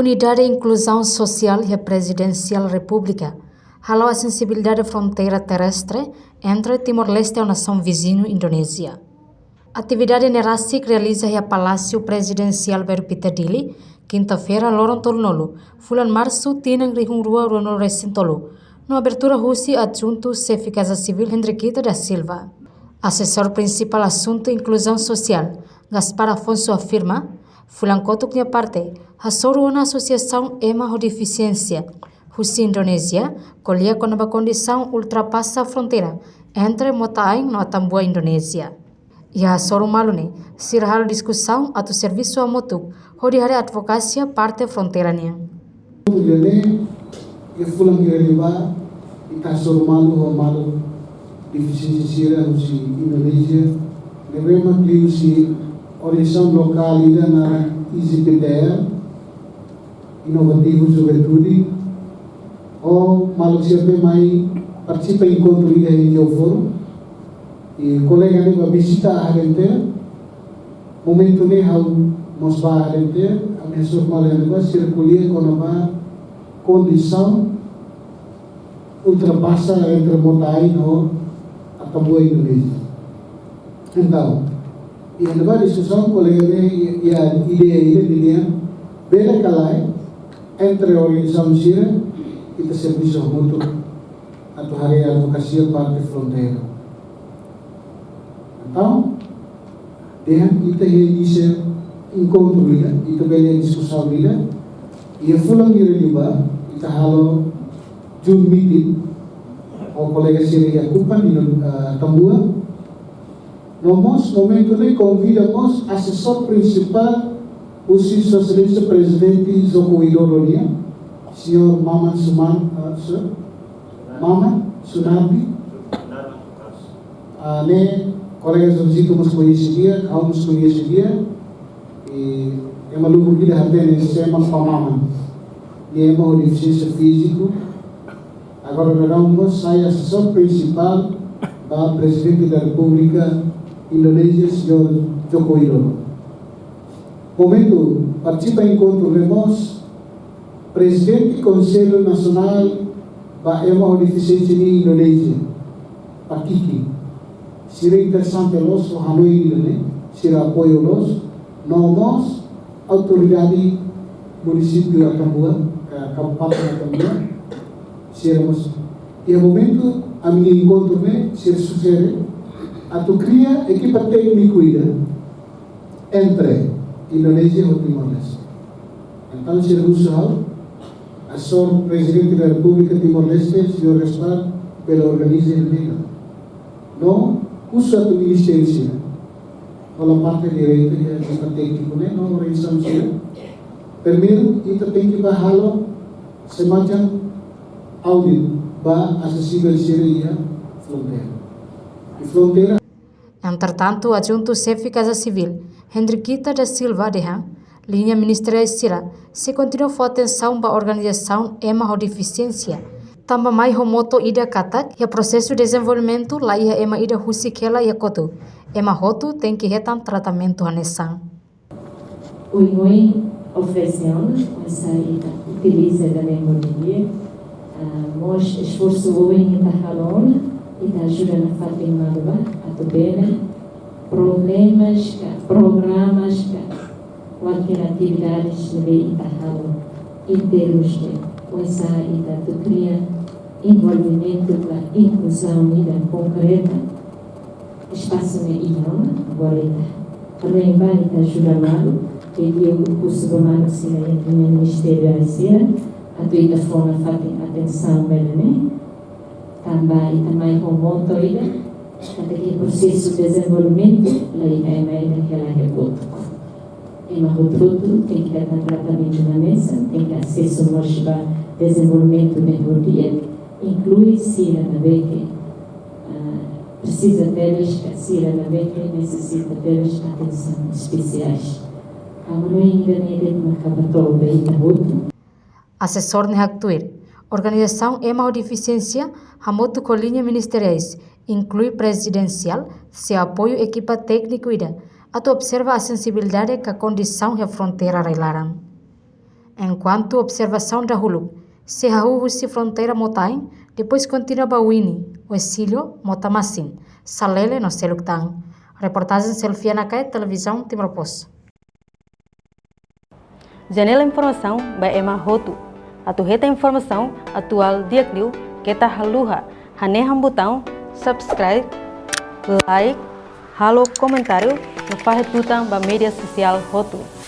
Unidade e Inclusão Social e Presidencial República halau a sensibilidade fronteira terrestre entre Timor-Leste e a nação vizinho Indonésia. Atividade Nerasik realiza a Palácio Presidencial Baru Pitadili, quinta-feira, lorong Tolnolo, bulan Março, tinang rihung rua Ronol Recintolo, no abertura Rusi adjunto chefe Casa Civil Henriquita da Silva. Assessor principal assunto inclusão social, Gaspar Afonso afirma, fulan kotuknya parte, hasoru una associação EMA deficiência, Rusi Indonésia, colhia com uma condição ultrapassa a fronteira entre Motaing no Atambua Indonésia. E a hasoru malune, sirhal discussão atau serviço a motuk, hodihari advocacia parte fronteiranya. E fulan kiraliba, ita hasoru malu deficiência sira Rusi Indonésia, levema kliusi orientação local ida na IZPTR, inovativo juventude, o malu siapa mai participa em encontro ida em o fórum, e colega ni vai visita a gente, momento ni hau mosba a gente, a minha sua malu ni vai circular com uma condição ultrapassa entre Motaing ou Atambua Indonésia. Então, e a nova discussão colega e a ideia dia bela kalai entre a organização sira e o serviço mútuo atau hari advocacia parte fronteira. Então, dia kita ini encontro dia, kita bela discussão dia, e a fulang ireliba kita halo June meeting o colega sira Yakupan di Atambua. Nós, momento nem convidamos assessor principal, o socialista presidente Joko Widodo, senhor Maman Sunardi, ne colegas do Zito nos conhece dia, nos conhece dia, e é maluco que ele apenas se chama Maman, e é uma deficiência física. Agora nós sai assessor principal para presidente da República Indonésia, senhor Joko Widodo. Momento, participa em encontro Remos, presidente do Conselho Nacional da EMA Deficiência em Indonésia, Pakiki. Sira interessante los, o Hanoi Indonésia, sira apoio los, nós, autoridade município Atambua, Kabupaten Atambua, siramos. E a momento, a minha encontro, sira sucede, atau cria equipa técnico entre Indonésia e Timor-Leste. Então, se usual, a senhor presidente da República Timor-Leste, senhor Gaspar, pela organiza ele. Não usa o ministério, pela parte direita e a equipa técnico, não organização sira. Primeiro, kita tem que bahalo semacam audit ba acessível sira e a fronteira. Entretanto, adjunto chefe Casa Civil, Henriquita da Silva, linha ministerial sira, se continua a atenção para a organização EMA deficiência. Também mais moto ida katak e o processo de desenvolvimento lá ia EMA ida husikela ia koto. EMA hotu tem que retam tratamento hanesan. Oi, oferecemos essa utiliza da memória. Nós esforço hoje em Tahalona e da ajuda na Fátima atau bene problemas, programas, qualquer atividades lebih tahalo em termos de coisa e da cria envolvimento da inclusão e da concreta espaço ne idioma agora também vai ajuda malo que o curso romano se no ministério asia atau ida forma Fátima atenção bene também remoto ainda, até processo de desenvolvimento, lá ainda que ela reporta. E mas outro tem que dar tratamento na mesa, tem que acesso ao desenvolvimento melhor dia, inclui Sira na beque, precisa deles, Sira na beque necessita deles atenção especiais. Agora ainda nem acaba todo bem da outro. Assessor Nehaktuir. Organização EMA Deficiência, Hamotu Colinha Ministeriais, inclui presidencial, se apoio equipa técnico ida, atau observa a sensibilidade que a condição e a fronteira relaram. Enquanto observação dahulu, se hahuhusi fronteira motain, depois continua bawini, o exílio motamasin, salele no seluktang. Reportagem Selfia Nakai, Televisão Timor Pos. Janela informação by Emma Hotu. Atu reta informação atual diakliu kita haluha. Haneham botão subscribe, like, halo comentário no farretutang ba media social Hotu.